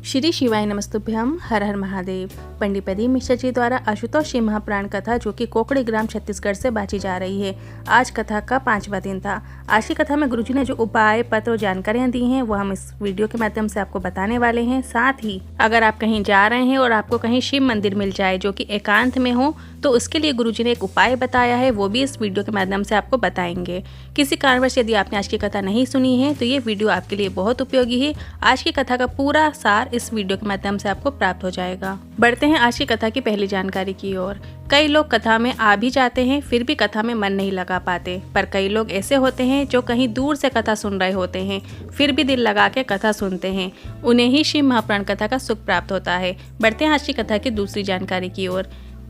श्री शिवाय नमस्तुभ्यम। हर हर महादेव। पंडित प्रदीप मिश्रा जी द्वारा आशुतोष जी महापुराण कथा जो कि कोकड़ी ग्राम छत्तीसगढ़ से बांची जा रही है। आज कथा का 5वां दिन था। आज की कथा में गुरुजी ने जो उपाय पत्र और जानकारियां दी हैं वो हम इस वीडियो के माध्यम से आपको बताने वाले हैं। साथ ही अगर आप कहीं जा रहे हैं और आपको कहीं शिव मंदिर मिल जाए जो कि एकांत में हो तो उसके लिए गुरुजी ने एक उपाय बताया है, वो भी इस वीडियो के माध्यम से आपको बताएंगे। किसी कारणवश यदि आपने आज की कथा नहीं सुनी है तो ये वीडियो आपके लिए बहुत उपयोगी है। आज की कथा का पूरा सार इस वीडियो के माध्यम से आपको प्राप्त हो जाएगा। बढ़ते हैं आज की कथा की पहली जानकारी की ओर। कई लोग कथा में आ भी जाते हैं फिर भी कथा में मन नहीं लगा पाते, पर कई लोग ऐसे होते हैं जो कहीं दूर से कथा सुन रहे होते हैं फिर भी दिल लगा के कथा सुनते हैं, उन्हें ही शिव महापुराण कथा का सुख प्राप्त होता है। बढ़ते हैं आज की कथा की दूसरी जानकारी की ओर।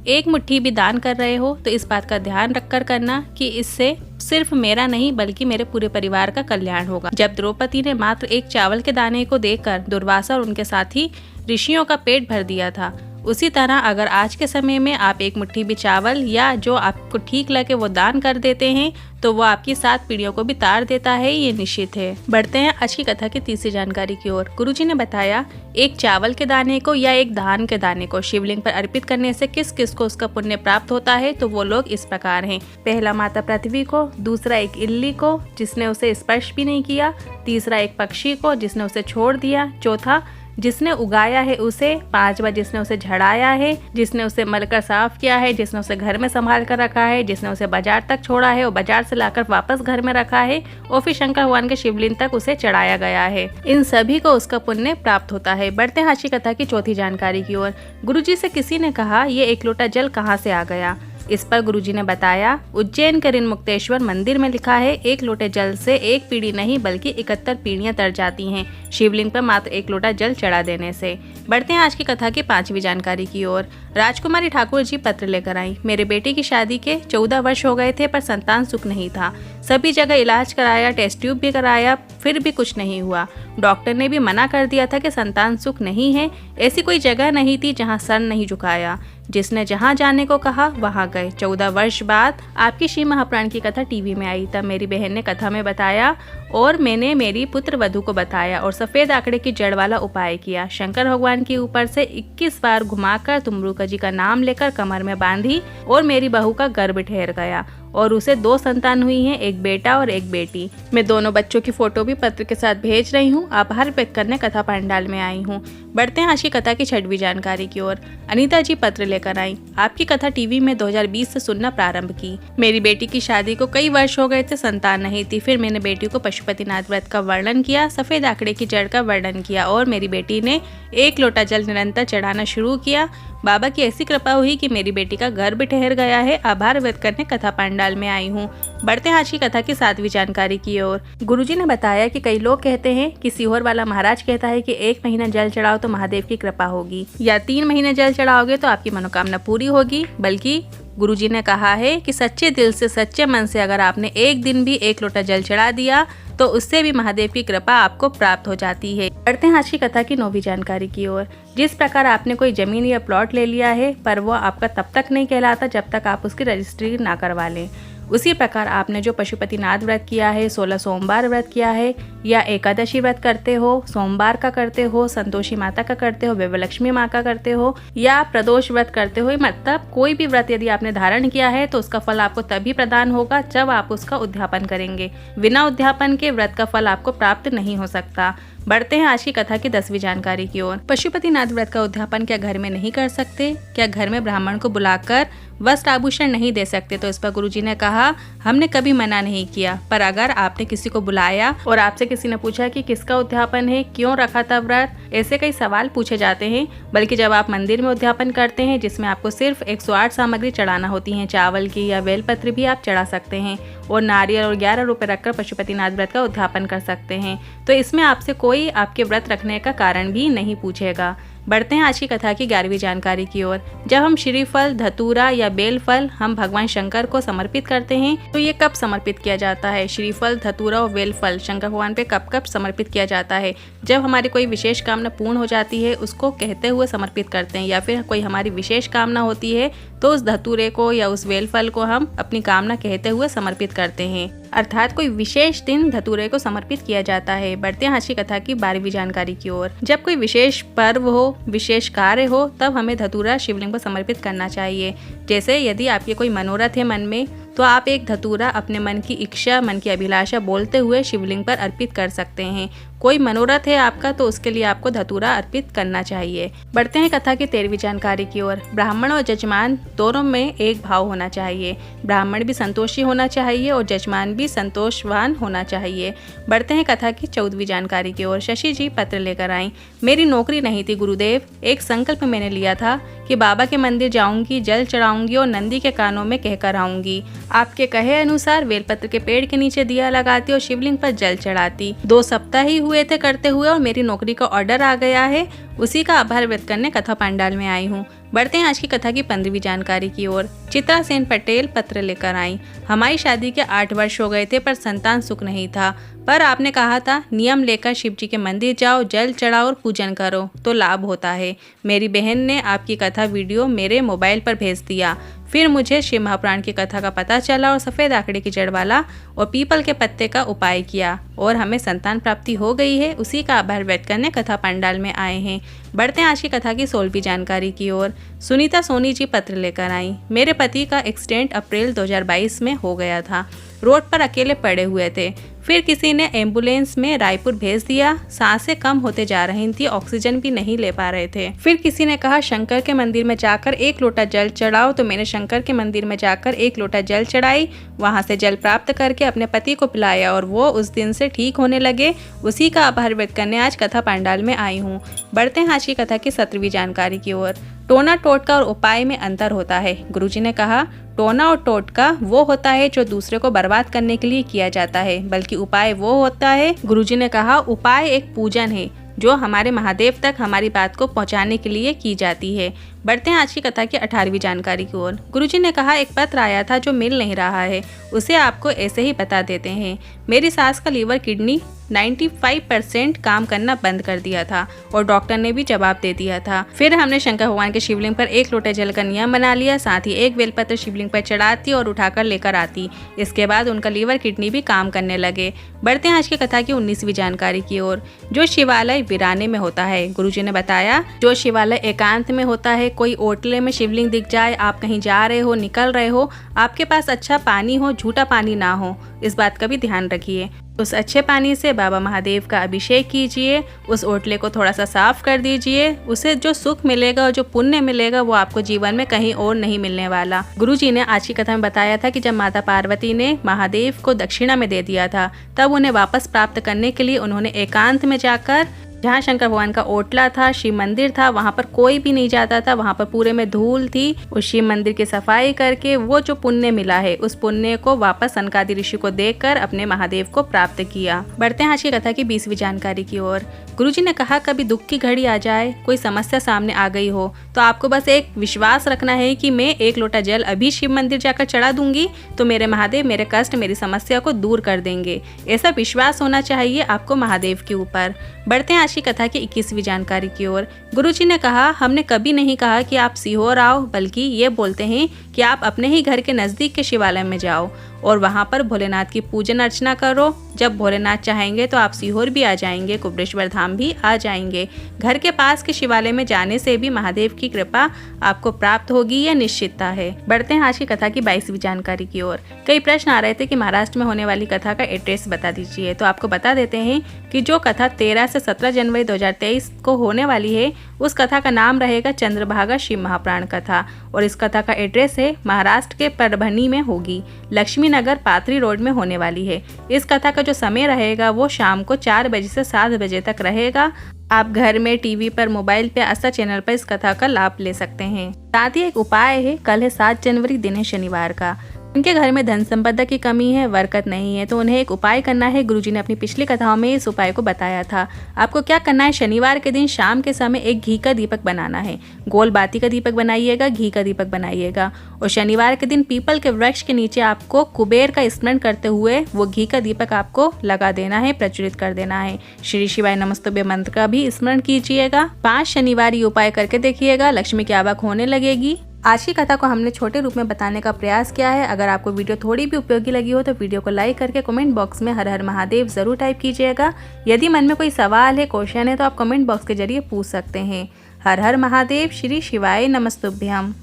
एक मुट्ठी भी दान कर रहे हो तो इस बात का ध्यान रखकर करना कि इससे सिर्फ मेरा नहीं बल्कि मेरे पूरे परिवार का कल्याण होगा। जब द्रौपदी ने मात्र एक चावल के दाने को देकर दुर्वासा और उनके साथी ऋषियों का पेट भर दिया था, उसी तरह अगर आज के समय में आप एक मुट्ठी भी चावल या जो आपको ठीक लगे वो दान कर देते हैं तो वो आपकी 7 पीढ़ियों को भी तार देता है, ये निश्चित है। बढ़ते हैं आज की कथा की तीसरी जानकारी की ओर। गुरुजी ने बताया एक चावल के दाने को या एक धान के दाने को शिवलिंग पर अर्पित करने से किस किस को उसका पुण्य प्राप्त होता है, तो वो लोग इस प्रकार हैं। पहला माता पृथ्वी को, दूसरा एक इल्ली को जिसने उसे स्पर्श भी नहीं किया, तीसरा एक पक्षी को जिसने उसे छोड़ दिया, चौथा जिसने उगाया है उसे, 5वां जिसने उसे झड़ाया है, जिसने उसे मलकर साफ किया है, जिसने उसे घर में संभाल कर रखा है, जिसने उसे बाजार तक छोड़ा है और बाजार से लाकर वापस घर में रखा है और फिर शंकर भगवान के शिवलिंग तक उसे चढ़ाया गया है, इन सभी को उसका पुण्य प्राप्त होता है। बढ़ते हैं आज की कथा की चौथी जानकारी की ओर। गुरुजी से किसी ने कहा ये एक लोटा जल कहाँ से आ गया। इस पर गुरुजी ने बताया उज्जैन के ऋणमुक्तेश्वर मंदिर में लिखा है एक लोटे जल से एक पीढ़ी नहीं बल्कि 71 पीढ़ियां तर जाती हैं शिवलिंग पर मात्र एक लोटा जल चढ़ा देने से। बढ़ते हैं आज की कथा की 5वीं जानकारी की ओर। राजकुमारी ठाकुर जी पत्र लेकर आई। मेरे बेटे की शादी के 14 वर्ष हो गए थे पर संतान सुख नहीं था। सभी जगह इलाज कराया, टेस्ट ट्यूब भी कराया, फिर भी कुछ नहीं हुआ। डॉक्टर ने भी मना कर दिया था कि संतान सुख नहीं है। ऐसी कोई जगह नहीं थी जहाँ सर नहीं झुकाया। जिसने जहाँ जाने को कहा वहाँ गए। 14 वर्ष बाद आपकी शिव महापुराण की कथा टीवी में आई। तब मेरी बहन ने कथा में बताया और मैंने मेरी पुत्र वधू को बताया और सफेद आंकड़े की जड़ वाला उपाय किया। शंकर भगवान के ऊपर से 21 बार घुमाकर तुमरुका जी का नाम लेकर कमर में बांधी और मेरी बहू का गर्भ ठहर गया और उसे 2 संतान हुई हैं, एक बेटा और एक बेटी। मैं दोनों बच्चों की फोटो भी पत्र के साथ भेज रही हूँ। आभार व्यक्त करने कथा पंडाल में आई हूँ। बढ़ते हैं आज की कथा की 6वीं जानकारी की ओर। अनीता जी पत्र लेकर आई। आपकी कथा टीवी में 2020 से सुनना प्रारंभ की। मेरी बेटी की शादी को कई वर्ष हो गए थे, संतान नहीं थी। फिर मैंने बेटी को पशुपतिनाथ व्रत का वर्णन किया, सफेद आंकड़े की जड़ का वर्णन किया और मेरी बेटी ने एक लोटा जल निरंतर चढ़ाना शुरू किया। बाबा की ऐसी कृपा हुई कि मेरी बेटी का गर्भ ठहर गया है। आभार व्यक्त करने कथा पंडाल में आई हूँ। बढ़ते हैं आज की कथा की 7वीं जानकारी की ओर। गुरुजी ने बताया कि कई लोग कहते हैं कि सीहोर वाला महाराज कहता है कि 1 महीना जल चढ़ाओ तो महादेव की कृपा होगी, या 3 महीने जल चढ़ाओगे तो आपकी मनोकामना पूरी होगी। बल्कि गुरुजी ने कहा है कि सच्चे दिल से सच्चे मन से अगर आपने एक दिन भी 1 लोटा जल चढ़ा दिया तो उससे भी महादेव की कृपा आपको प्राप्त हो जाती है। बढ़ते हैं आज की कथा की 9वीं जानकारी की ओर। जिस प्रकार आपने कोई जमीन या प्लॉट ले लिया है पर वो आपका तब तक नहीं कहलाता जब तक आप उसकी रजिस्ट्री ना करवा लें, उसी प्रकार आपने जो पशुपतिनाथ व्रत किया है, 16 सोमवार व्रत किया है या एकादशी व्रत करते हो, सोमवार का करते हो, संतोषी माता का करते हो, विवलक्ष्मी माँ का करते हो या प्रदोष व्रत करते हो, मतलब कोई भी व्रत यदि आपने धारण किया है तो उसका फल आपको तभी प्रदान होगा जब आप उसका उद्यापन करेंगे। बिना उद्यापन के व्रत का फल आपको प्राप्त नहीं हो सकता। बढ़ते हैं आज की कथा की 10वीं जानकारी की ओर। पशुपतिनाथ व्रत का उद्यापन क्या घर में नहीं कर सकते? क्या घर में ब्राह्मण को बुलाकर वस्त्र आभूषण नहीं दे सकते? तो इस पर गुरुजी ने कहा हमने कभी मना नहीं किया, पर अगर आपने किसी को बुलाया और आपसे किसी ने पूछा कि किसका उद्यापन है, क्यों रखा था व्रत, ऐसे कई सवाल पूछे जाते हैं। बल्कि जब आप मंदिर में उद्यापन करते हैं जिसमें आपको सिर्फ 108 सामग्री चढ़ाना होती है, चावल की या बेलपत्र भी आप चढ़ा सकते हैं और नारियल और 11 रुपए रखकर पशुपतिनाथ व्रत का उद्यापन कर सकते हैं, तो इसमें आपसे कोई आपके व्रत रखने का कारण भी नहीं पूछेगा। बढ़ते हैं आज की कथा की 11वीं जानकारी की ओर। जब हम श्रीफल, धतूरा या बेल फल हम भगवान शंकर को समर्पित करते हैं तो ये कब समर्पित किया जाता है? श्रीफल, धतूरा और बेल फल शंकर भगवान पे कब कब समर्पित किया जाता है? जब हमारी कोई विशेष कामना पूर्ण हो जाती है उसको कहते हुए समर्पित करते हैं, या फिर कोई हमारी विशेष कामना होती है तो उस धतूरे को या उस बेल फल को हम अपनी कामना कहते हुए समर्पित करते हैं। अर्थात कोई विशेष दिन धतूरे को समर्पित किया जाता है। बढ़ते हैं आज की कथा की 12वीं जानकारी की ओर। जब कोई विशेष पर्व हो, विशेष कार्य हो, तब हमें धतूरा शिवलिंग पर समर्पित करना चाहिए। जैसे यदि आपके कोई मनोरथ है मन में, तो आप एक धतूरा अपने मन की इच्छा, मन की अभिलाषा बोलते हुए शिवलिंग पर अर्पित कर सकते हैं। कोई मनोरथ है आपका, तो उसके लिए आपको धतूरा अर्पित करना चाहिए। बढ़ते हैं कथा की 13वीं जानकारी की ओर। ब्राह्मण और जजमान दोनों में एक भाव होना चाहिए। ब्राह्मण भी संतोषी होना चाहिए और जजमान भी संतोषवान होना चाहिए। बढ़ते हैं कथा की 14वीं जानकारी की ओर। शशि जी पत्र लेकर आई। मेरी नौकरी नहीं थी गुरुदेव, एक संकल्प मैंने लिया था कि बाबा के मंदिर जाऊंगी, जल चढ़ाऊंगी और नंदी के कानों में कहकर आऊंगी। आपके कहे अनुसार बेलपत्र के पेड़ के नीचे दिया लगाती और शिवलिंग पर जल चढ़ाती। 2 सप्ताह ही हुए थे करते हुए और मेरी नौकरी का ऑर्डर आ गया है। उसी का आभार व्यक्त करने कथा पंडाल में आई हूँ। बढ़ते हैं आज की कथा की 15वीं जानकारी की ओर। चित्रा सेन पटेल पत्र लेकर आई। हमारी शादी के 8 वर्ष हो गए थे पर संतान सुख नहीं था, पर आपने कहा था नियम लेकर शिव जी के मंदिर जाओ, जल चढ़ाओ और पूजन करो तो लाभ होता है। मेरी बहन ने आपकी कथा वीडियो मेरे मोबाइल पर भेज दिया। फिर मुझे शिव महापुराण की कथा का पता चला और सफ़ेद आंकड़े की जड़ वाला और पीपल के पत्ते का उपाय किया और हमें संतान प्राप्ति हो गई है। उसी का आभार व्यक्त करने कथा पंडाल में आए हैं। बढ़ते हैं आज की कथा की 16वीं जानकारी की ओर। सुनीता सोनी जी पत्र लेकर आई। मेरे पति का एक्सीडेंट अप्रैल 2022 में हो गया था। रोड पर अकेले पड़े हुए थे। फिर किसी ने एम्बुलेंस में रायपुर भेज दिया। सांसें कम होते जा रही थी, ऑक्सीजन भी नहीं ले पा रहे थे। फिर किसी ने कहा शंकर के मंदिर में जाकर 1 लोटा जल चढ़ाओ, तो मैंने शंकर के मंदिर में जाकर 1 लोटा जल चढ़ाई। वहां से जल प्राप्त करके अपने पति को पिलाया और वो उस दिन से ठीक होने लगे। उसी का आभार व्यक्त करने आज कथा पंडाल में आई हूँ। बढ़ते हैं आज की कथा की 17वीं जानकारी की ओर। टोना टोटका और उपाय में अंतर होता है। गुरुजी ने कहा टोना और टोटका वो होता है जो दूसरे को बर्बाद करने के लिए किया जाता है, बल्कि उपाय वो होता है। गुरुजी ने कहा उपाय एक पूजन है जो हमारे महादेव तक हमारी बात को पहुंचाने के लिए की जाती है। बढ़ते हैं आज की कथा की 18वीं जानकारी की ओर। गुरुजी ने कहा एक पत्र आया था जो मिल नहीं रहा है, उसे आपको ऐसे ही बता देते हैं। मेरी सास का लीवर किडनी 95% काम करना बंद कर दिया था और डॉक्टर ने भी जवाब दे दिया था। फिर हमने शंकर भगवान के शिवलिंग पर 1 लोटे जल का नियम बना लिया, साथ ही 1 बेलपत्र शिवलिंग पर चढ़ाती और उठाकर लेकर आती। इसके बाद उनका लीवर किडनी भी काम करने लगे। बढ़ते हैं आज की कथा की 19वीं जानकारी की ओर। जो शिवालय वीराने में होता है, गुरुजी ने बताया जो शिवालय एकांत में होता है, कोई ओटले में शिवलिंग दिख जाए, आप कहीं जा रहे हो, निकल रहे हो, आपके पास अच्छा पानी हो, झूठा पानी ना हो, इस बात का भी ध्यान रखिए। उस अच्छे पानी से बाबा महादेव का अभिषेक कीजिए, उस ओटले को थोड़ा सा साफ कर दीजिए। उसे जो सुख मिलेगा और जो पुण्य मिलेगा वो आपको जीवन में कहीं और नहीं मिलने वाला। गुरुजी ने आज की कथा में बताया था कि जब माता पार्वती ने महादेव को दक्षिणा में दे दिया था, तब उन्हें वापस प्राप्त करने के लिए उन्होंने एकांत में जाकर, जहाँ शंकर भगवान का ओटला था, शिव मंदिर था, वहाँ पर कोई भी नहीं जाता था, वहाँ पर पूरे में धूल थी, उस शिव मंदिर की सफाई करके वो जो पुण्य मिला है उस पुण्य को वापस सनकादि ऋषि को देकर अपने महादेव को प्राप्त किया। बढ़ते हैं आज की कथा की 20वीं जानकारी की ओर। गुरुजी ने कहा कभी दुख की घड़ी आ जाए, कोई समस्या सामने आ गई हो, तो आपको बस एक विश्वास रखना है कि मैं 1 लोटा जल अभी शिव मंदिर जाकर चढ़ा दूंगी तो मेरे महादेव मेरे कष्ट, मेरी समस्या को दूर कर देंगे। ऐसा विश्वास होना चाहिए आपको महादेव के ऊपर। बढ़ते हैं आज की कथा की 21वीं जानकारी की ओर। गुरुजी ने कहा हमने कभी नहीं कहा कि आप सीहोर आओ, बल्कि ये बोलते हैं कि आप अपने ही घर के नज़दीक के शिवालय में जाओ और वहाँ पर भोलेनाथ की पूजन अर्चना करो। जब भोलेनाथ चाहेंगे तो आप सीहोर भी आ जाएंगे, कुबरेश्वर धाम भी आ जाएंगे। घर के पास के शिवालय में जाने से भी महादेव की कृपा आपको प्राप्त होगी, यह निश्चितता है। बढ़ते हैं आज की कथा की 22वीं जानकारी की ओर। कई प्रश्न आ रहे थे कि महाराष्ट्र में होने वाली कथा का एड्रेस बता दीजिए, तो आपको बता देते हैं कि जो कथा 13 से 17 जनवरी 2023 को होने वाली है, उस कथा का नाम रहेगा चंद्रभागा शिव महापुराण कथा और इस कथा का एड्रेस है महाराष्ट्र के परभनी में होगी, लक्ष्मी नगर पात्री रोड में होने वाली है। इस कथा का जो समय रहेगा वो शाम को 4 बजे से 7 बजे तक रहेगा। आप घर में, टीवी पर, मोबाइल पे आस्था चैनल पर इस कथा का लाभ ले सकते हैं। साथ ही एक उपाय है, कल है 7 जनवरी, दिन है शनिवार का। उनके घर में धन संपदा की कमी है, बरकत नहीं है, तो उन्हें एक उपाय करना है। गुरुजी ने अपनी पिछली कथाओं में इस उपाय को बताया था। आपको क्या करना है, शनिवार के दिन शाम के समय एक घी का दीपक बनाना है। गोल बाती का दीपक बनाइएगा, घी का दीपक बनाइएगा और शनिवार के दिन पीपल के वृक्ष के नीचे आपको कुबेर का स्मरण करते हुए वो घी का दीपक आपको लगा देना है, प्रज्वलित कर देना है। श्री शिवाय नमस्तुभ्यं मंत्र का भी स्मरण कीजिएगा। 5 शनिवार ये उपाय करके देखिएगा, लक्ष्मी की आवक होने लगेगी। आज की कथा को हमने छोटे रूप में बताने का प्रयास किया है। अगर आपको वीडियो थोड़ी भी उपयोगी लगी हो तो वीडियो को लाइक करके कमेंट बॉक्स में हर हर महादेव ज़रूर टाइप कीजिएगा। यदि मन में कोई सवाल है, क्वेश्चन है तो आप कमेंट बॉक्स के जरिए पूछ सकते हैं। हर हर महादेव। श्री शिवाय नमस्तुभ्यम।